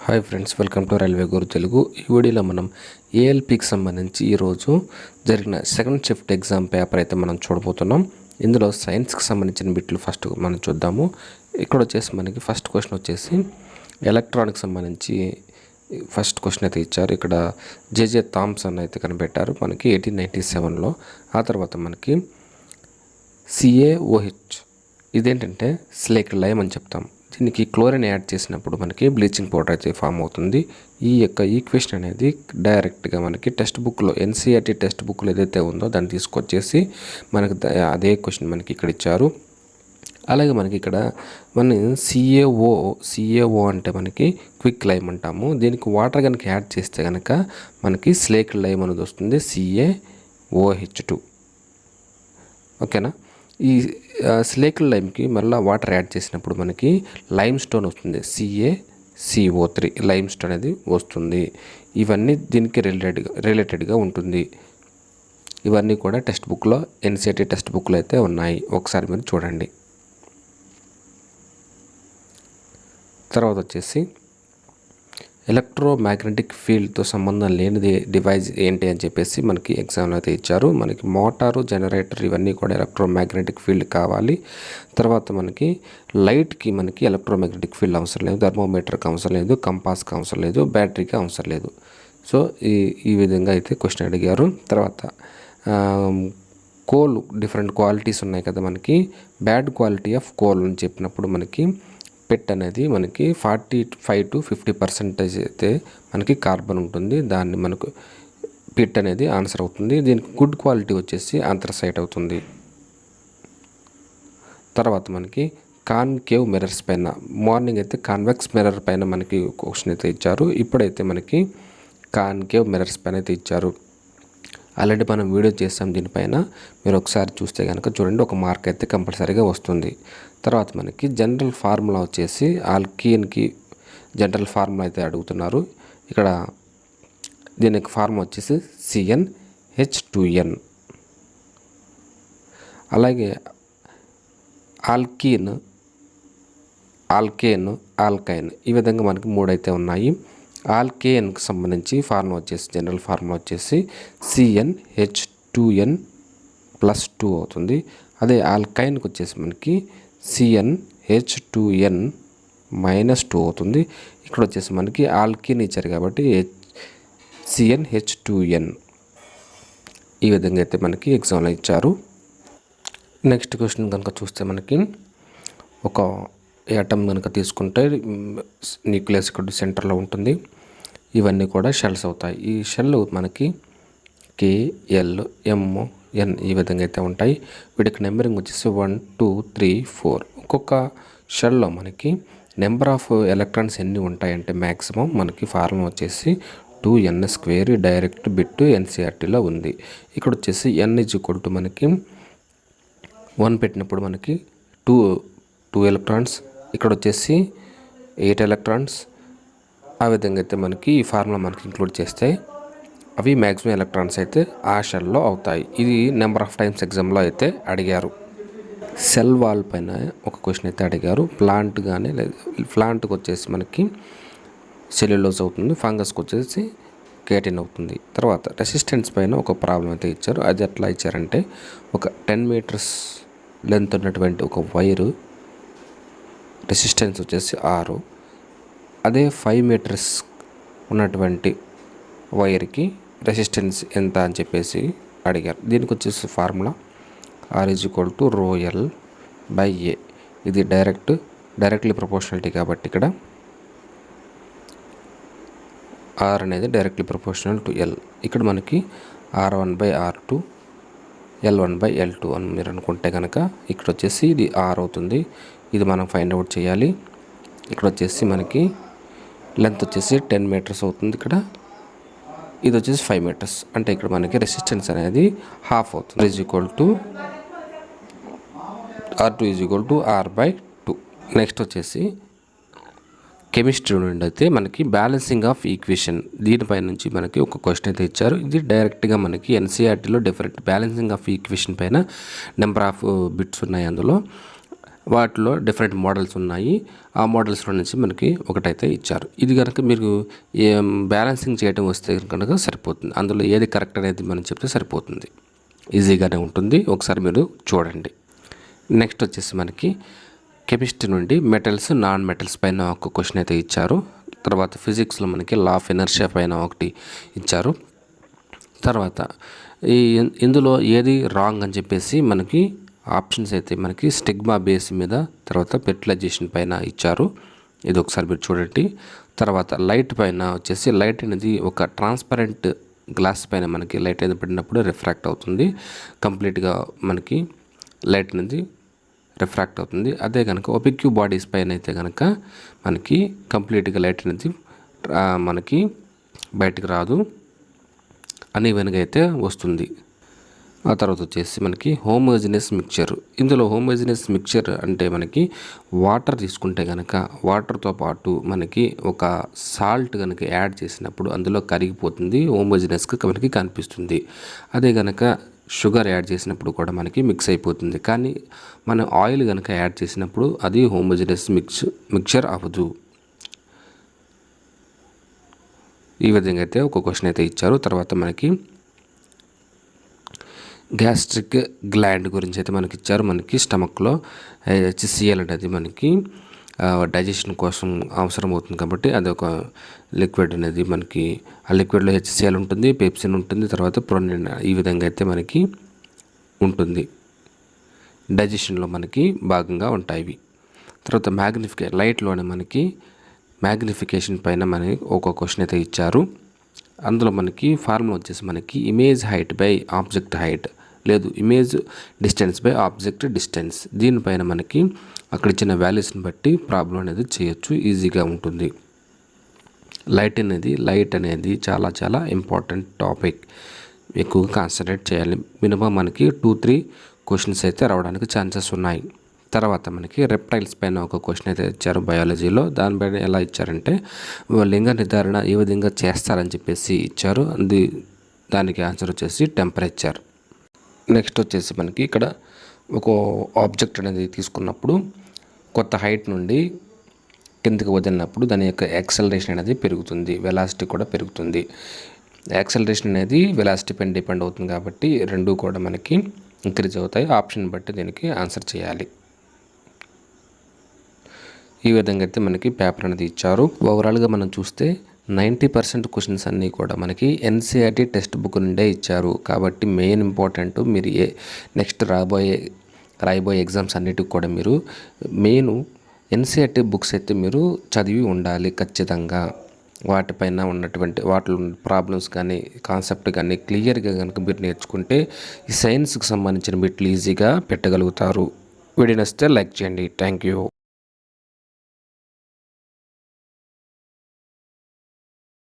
Hi friends, welcome to railway Guru Telugu. ఈ వీడియోలో మనం ఏఎల్పికి సంబంధించి ఈరోజు జరిగిన సెకండ్ షిఫ్ట్ ఎగ్జామ్ పేపర్ అయితే మనం చూడబోతున్నాం. ఇందులో సైన్స్కి సంబంధించిన బిట్లు ఫస్ట్ మనం చూద్దాము. ఇక్కడ వచ్చేసి మనకి ఫస్ట్ క్వశ్చన్ వచ్చేసి ఎలక్ట్రానిక్స్ సంబంధించి ఫస్ట్ క్వశ్చన్ అయితే ఇచ్చారు. ఇక్కడ జేజే థామ్సన్ అయితే కనిపెట్టారు మనకి 1897లో. ఆ తర్వాత మనకి CaOH ఇదేంటంటే స్లేక్ లైమ్ అని చెప్తాం. దీనికి క్లోరిన్ యాడ్ చేసినప్పుడు మనకి బ్లీచింగ్ పౌడర్ అయితే ఫామ్ అవుతుంది. ఈ యొక్క ఈక్వేషన్ అనేది డైరెక్ట్గా మనకి టెక్స్ట్ బుక్లో ఎన్సీఆర్టీ టెక్స్ట్ బుక్లో ఏదైతే ఉందో దాన్ని తీసుకొచ్చేసి మనకి అదే క్వశ్చన్ మనకి ఇక్కడ ఇచ్చారు. అలాగే మనకి ఇక్కడ మన CaO అంటే మనకి క్విక్ లైమ్ అంటాము. దీనికి వాటర్ కనుక యాడ్ చేస్తే కనుక మనకి స్లేక్ లైమ్ అనేది వస్తుంది, CaOH2. ఓకేనా. ఈ స్లేక్ లైమ్కి మళ్ళీ వాటర్ యాడ్ చేసినప్పుడు మనకి లైమ్ స్టోన్ వస్తుంది, CaCO3 లైమ్ స్టోన్ అనేది వస్తుంది. ఇవన్నీ దీనికి రిలేటెడ్గా ఉంటుంది. ఇవన్నీ కూడా టెక్స్ట్ బుక్లో ఎన్సీఆర్టీ టెక్స్ట్ బుక్లో అయితే ఉన్నాయి, ఒకసారి మీరు చూడండి. తర్వాత వచ్చేసి ఎలక్ట్రోమాగ్నెటిక్ ఫీల్డ్తో సంబంధం లేనిది డివైజ్ ఏంటి అని చెప్పేసి మనకి ఎగ్జామ్లో అయితే ఇచ్చారు. మనకి మోటారు, జనరేటర్ ఇవన్నీ కూడా ఎలక్ట్రోమాగ్నెటిక్ ఫీల్డ్ కావాలి. తర్వాత మనకి లైట్కి మనకి ఎలక్ట్రోమాగ్నెటిక్ ఫీల్డ్ అవసరం లేదు, థర్మోమీటర్కి అవసరం లేదు, కంపాస్కి అవసరం లేదు, బ్యాటరీకి అవసరం లేదు. సో ఈ విధంగా అయితే క్వశ్చన్ అడిగారు. తర్వాత కోల్ డిఫరెంట్ క్వాలిటీస్ ఉన్నాయి కదా మనకి. బ్యాడ్ క్వాలిటీ ఆఫ్ కోల్ అని చెప్పినప్పుడు మనకి పెట్ అనేది మనకి 45 to 50% అయితే మనకి కార్బన్ ఉంటుంది. దాన్ని మనకు పిట్ అనేది ఆన్సర్ అవుతుంది. దీనికి గుడ్ క్వాలిటీ వచ్చేసి ఆంథ్రసైట్ అవుతుంది. తర్వాత మనకి కాన్కేవ్ మిర్రర్స్ పైన, మార్నింగ్ అయితే కాన్వెక్స్ మిర్రర్ పైన మనకి క్వశ్చన్ అయితే ఇచ్చారు. ఇప్పుడైతే మనకి కాన్కేవ్ మిర్రర్స్ పైన అయితే ఇచ్చారు. ఆల్రెడీ మనం వీడియో చేస్తాం దీనిపైన, మీరు ఒకసారి చూస్తే కనుక చూడండి, ఒక మార్క్ అయితే కంపల్సరీగా వస్తుంది. తర్వాత మనకి జనరల్ ఫార్ములా వచ్చేసి ఆల్కీన్కి జనరల్ ఫార్ములా అయితే అడుగుతున్నారు. ఇక్కడ దీనికి ఫార్ములా వచ్చేసి CnH2n. అలాగే ఆల్కైన్, ఆల్కైన్ ఈ విధంగా మనకి 3 అయితే ఉన్నాయి. ఆల్కేన్కి సంబంధించి ఫార్ములా వచ్చేసి జనరల్ ఫార్ములా వచ్చేసి CnH2n+2 అవుతుంది. అదే ఆల్కైన్కి వచ్చేసి మనకి CnH2n-2 అవుతుంది. ఇక్కడ వచ్చేసి మనకి ఆల్కీన్ ఇచ్చారు కాబట్టి CnH2n. ఈ విధంగా అయితే మనకి ఎగ్జామ్లో ఇచ్చారు. నెక్స్ట్ క్వశ్చన్ కనుక చూస్తే మనకి ఒక యాటమ్ కనుక తీసుకుంటే న్యూక్లియస్ ఇక్కడ సెంటర్లో ఉంటుంది. ఇవన్నీ కూడా షెల్స్ అవుతాయి. ఈ షెల్ మనకి KLMN ఈ విధంగా అయితే ఉంటాయి. వీటికి నెంబరింగ్ వచ్చేసి 1 2 3 4. ఒక్కొక్క షెల్లో మనకి నెంబర్ ఆఫ్ ఎలక్ట్రాన్స్ ఎన్ని ఉంటాయంటే మ్యాక్సిమం మనకి ఫార్ములా వచ్చేసి 2n² డైరెక్ట్ బిట్ ఎన్సీఆర్టీలో ఉంది. ఇక్కడ వచ్చేసి n = మనకి 1 పెట్టినప్పుడు మనకి 2 ఎలక్ట్రాన్స్, ఇక్కడ వచ్చేసి 8 ఎలక్ట్రాన్స్. ఆ విధంగా అయితే మనకి ఈ ఫార్ములా మనకి ఇంక్లూడ్ చేస్తే అవి మ్యాక్సిమం ఎలక్ట్రాన్స్ అయితే ఆ షెల్లో అవుతాయి. ఇది నెంబర్ ఆఫ్ టైమ్స్ ఎగ్జామ్లో అయితే అడిగారు. సెల్ వాల్ పైన ఒక క్వశ్చన్ అయితే అడిగారు. ప్లాంట్ కానీ ప్లాంట్కి వచ్చేసి మనకి సెల్యులోజ్ అవుతుంది, ఫంగస్కి వచ్చేసి కేటిన్ అవుతుంది. తర్వాత రెసిస్టెన్స్ పైన ఒక ప్రాబ్లం అయితే ఇచ్చారు. అది ఎట్లా ఇచ్చారంటే ఒక 10 meters లెంత్ ఉన్నటువంటి ఒక వైరు రెసిస్టెన్స్ వచ్చేసి 6, అదే 5 meters ఉన్నటువంటి వైర్కి రెసిస్టెన్స్ ఎంత అని చెప్పేసి అడిగారు. దీనికి వచ్చేసి ఫార్ములా R = ρl/A. ఇది డైరెక్ట్లీ ప్రపోర్షనాలిటీ కాబట్టి ఇక్కడ R అనేది డైరెక్ట్లీ ప్రపోర్షనల్ టు L. ఇక్కడ మనకి R1/R2 L1/L2 అని మీరు అనుకుంటే కనుక ఇక్కడ వచ్చేసి ఇది R అవుతుంది. ఇది మనం ఫైండ్ అవుట్ చేయాలి. ఇక్కడ వచ్చేసి మనకి లెంత్ వచ్చేసి 10 meters అవుతుంది. ఇక్కడ ఇది వచ్చేసి 5 meters, అంటే ఇక్కడ మనకి రెసిస్టెన్స్ అనేది హాఫ్ అవుతుంది. R2 = R/2. నెక్స్ట్ వచ్చేసి కెమిస్ట్రీ నుండి అయితే మనకి బ్యాలెన్సింగ్ ఆఫ్ ఈక్వేషన్, దీనిపై నుంచి మనకి ఒక క్వశ్చన్ అయితే ఇచ్చారు. ఇది డైరెక్ట్గా మనకి ఎన్సీఆర్టీలో డిఫరెంట్ బ్యాలెన్సింగ్ ఆఫ్ ఈక్వేషన్ పైన నెంబర్ ఆఫ్ బిట్స్ ఉన్నాయి. అందులో వాటిలో డిఫరెంట్ మోడల్స్ ఉన్నాయి. ఆ మోడల్స్లో నుంచి మనకి ఒకటైతే ఇచ్చారు. ఇది కనుక మీరు బ్యాలెన్సింగ్ చేయడం వస్తే కనుక సరిపోతుంది. అందులో ఏది కరెక్ట్ అనేది మనం చెప్తే సరిపోతుంది. ఈజీగానే ఉంటుంది, ఒకసారి మీరు చూడండి. నెక్స్ట్ వచ్చేసి మనకి కెమిస్ట్రీ నుండి మెటల్స్ నాన్ మెటల్స్ పైన ఒక క్వశ్చన్ అయితే ఇచ్చారు. తర్వాత ఫిజిక్స్లో మనకి లా ఆఫ్ ఇనర్షియా పైన ఒకటి ఇచ్చారు. తర్వాత ఇందులో ఏది రాంగ్ అని చెప్పేసి మనకి ఆప్షన్స్ అయితే మనకి స్టిగ్మా బేస్ మీద, తర్వాత ఫెర్టిలైజేషన్ పైన ఇచ్చారు. ఇది ఒకసారి మీరు చూడండి. తర్వాత లైట్ పైన వచ్చేసి లైట్ అనేది ఒక ట్రాన్స్పరెంట్ గ్లాస్ పైన మనకి లైట్ అనేది పడినప్పుడు రిఫ్రాక్ట్ అవుతుంది. కంప్లీట్గా మనకి లైట్ అనేది రిఫ్రాక్ట్ అవుతుంది. అదే కనుక ఒపిక్యూ బాడీస్ పైన అయితే కనుక మనకి కంప్లీట్గా లైట్ అనేది మనకి బయటకు రాదు, అన్ఈవెన్గా అయితే వస్తుంది. ఆ తర్వాత వచ్చేసి మనకి హోమోజినస్ మిక్చర్. ఇందులో హోమోజినస్ మిక్చర్ అంటే మనకి వాటర్ తీసుకుంటే కనుక వాటర్తో పాటు మనకి ఒక సాల్ట్ కనుక యాడ్ చేసినప్పుడు అందులో కరిగిపోతుంది, హోమోజినస్గా మనకి కనిపిస్తుంది. అదే కనుక షుగర్ యాడ్ చేసినప్పుడు కూడా మనకి మిక్స్ అయిపోతుంది. కానీ మనం ఆయిల్ కనుక యాడ్ చేసినప్పుడు అది హోమోజినస్ మిక్చర్ అవ్వదు. ఈ విధంగా అయితే ఒక క్వశ్చన్ అయితే ఇచ్చారు. తర్వాత మనకి గ్యాస్ట్రిక్ గ్లాండ్ గురించి అయితే మనకి ఇచ్చారు. మనకి స్టమక్లో HCl అనేది మనకి డైజెషన్ కోసం అవసరం అవుతుంది కాబట్టి అది ఒక లిక్విడ్ అనేది మనకి ఆ లిక్విడ్లో HCl ఉంటుంది, పెప్సిన్ ఉంటుంది, తర్వాత ప్రొనిన్, ఈ విధంగా అయితే మనకి ఉంటుంది. డైజెషన్లో మనకి భాగంగా ఉంటాయి. తర్వాత లైట్లోనే మనకి మ్యాగ్నిఫికేషన్ పైన మనకి ఒక క్వశ్చన్ అయితే ఇచ్చారు. అందులో మనకి ఫార్ములా వచ్చేసి మనకి image height by object height, లేదు image distance by object distance. దీనిపైన మనకి అక్కడ ఇచ్చిన వాల్యూస్ని బట్టి ప్రాబ్లం అనేది చేయొచ్చు, ఈజీగా ఉంటుంది. లైట్ అనేది చాలా చాలా ఇంపార్టెంట్ టాపిక్, ఎక్కువగా కాన్సన్ట్రేట్ చేయాలి. మినిమం మనకి 2-3 క్వశ్చన్స్ అయితే రావడానికి ఛాన్సెస్ ఉన్నాయి. తర్వాత మనకి రెప్టైల్స్ పైన ఒక క్వశ్చన్ అయితే ఇచ్చారు బయాలజీలో. దానిపైన ఎలా ఇచ్చారంటే లింగ నిర్ధారణ ఏ విధంగా చేస్తారని చెప్పేసి ఇచ్చారు. దానికి ఆన్సర్ వచ్చేసి టెంపరేచర్. నెక్స్ట్ వచ్చేసి మనకి ఇక్కడ ఒక ఆబ్జెక్ట్ అనేది తీసుకున్నప్పుడు కొత్త హైట్ నుండి కిందకి వదిలినప్పుడు దాని యొక్క యాక్సలరేషన్ అనేది పెరుగుతుంది, వెలాసిటీ కూడా పెరుగుతుంది. యాక్సలరేషన్ అనేది వెలాసిటీ పైన డిపెండ్ అవుతుంది కాబట్టి రెండు కూడా మనకి ఇంక్రీజ్ అవుతాయి. ఆప్షన్ బట్టి దీనికి ఆన్సర్ చేయాలి. ఈ విధంగా అయితే మనకి పేపర్ అనేది ఇచ్చారు. ఓవరాల్గా మనం చూస్తే 90% క్వశ్చన్స్ అన్నీ కూడా మనకి NCERT టెక్స్ట్ బుక్ నుండే ఇచ్చారు. కాబట్టి మెయిన్ ఇంపార్టెంట్ మీరు నెక్స్ట్ రాయబోయే ఎగ్జామ్స్ అన్నిటికి కూడా మీరు మెయిన్ NCERT బుక్స్ అయితే మీరు చదివి ఉండాలి ఖచ్చితంగా. వాటిపైన ఉన్నటువంటి వాటిలో ప్రాబ్లమ్స్ కానీ కాన్సెప్ట్ కానీ క్లియర్గా కనుక మీరు నేర్చుకుంటే ఈ సైన్స్కి సంబంధించిన బిట్లు ఈజీగా పెట్టగలుగుతారు. వీడియో నచ్చితే లైక్ చేయండి. Thank you.